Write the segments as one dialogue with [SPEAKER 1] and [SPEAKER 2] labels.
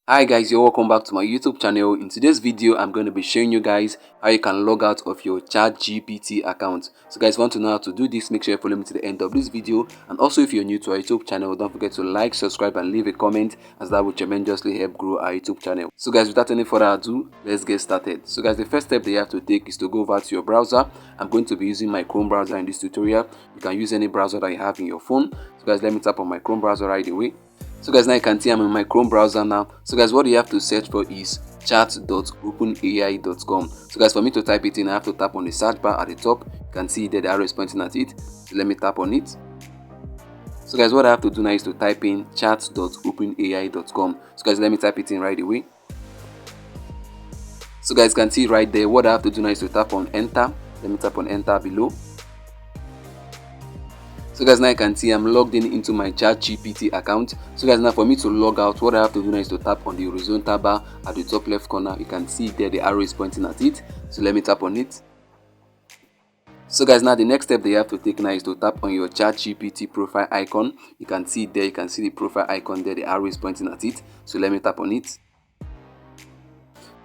[SPEAKER 1] Hi guys, you're welcome back to my YouTube channel. In today's video, I'm going to be showing you guys how you can log out of your ChatGPT account. So guys, want to know how to do this, make sure you follow me to the end of this video. And also if you're new to our YouTube channel, don't forget to like, subscribe and leave a comment, as that will tremendously help grow our YouTube channel. So guys, without any further ado, let's get started. So guys, the first step that you have to take is to go over to your browser. I'm going to be using my Chrome browser in this tutorial. You can use any browser that you have in your phone. So guys, let me tap on my Chrome browser right away. So guys, now you can see I'm in my Chrome browser now. So guys, what you have to search for is chat.openai.com. So guys, for me to type it in, I have to tap on the search bar at the top. You can see that the arrow is pointing at it. So let me tap on it. So guys, what I have to do now is to type in chat.openai.com. So guys, let me type it in right away. So guys, you can see right there, what I have to do now is to tap on enter. Let me tap on enter below. So guys, now you can see I'm logged in into my ChatGPT account. So guys, now for me to log out, what I have to do now is to tap on the horizontal bar at the top left corner. You can see there the arrow is pointing at it. So let me tap on it. So guys, now the next step that you have to take now is to tap on your ChatGPT profile icon. You can see there, you can see the profile icon there, the arrow is pointing at it. So let me tap on it.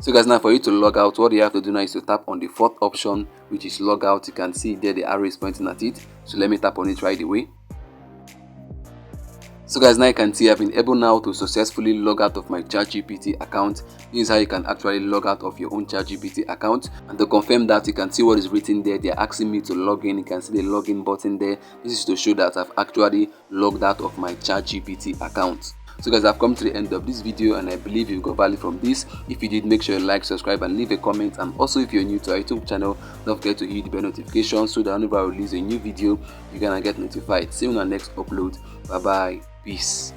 [SPEAKER 1] So guys, now for you to log out, what you have to do now is to tap on the fourth option, which is log out. You can see there the arrow is pointing at it. So let me tap on it right away. So guys, now you can see I've been able now to successfully log out of my ChatGPT account. This is how you can actually log out of your own ChatGPT account. And to confirm that, you can see what is written there. They're asking me to log in. You can see the login button there. This is to show that I've actually logged out of my ChatGPT account. So guys, I've come to the end of this video and I believe you got value from this. If you did, make sure you like, subscribe and leave a comment. And also if you're new to our YouTube channel, don't forget to hit the bell notification so that whenever I release a new video, you're gonna get notified. See you in our next upload. Bye bye. Peace.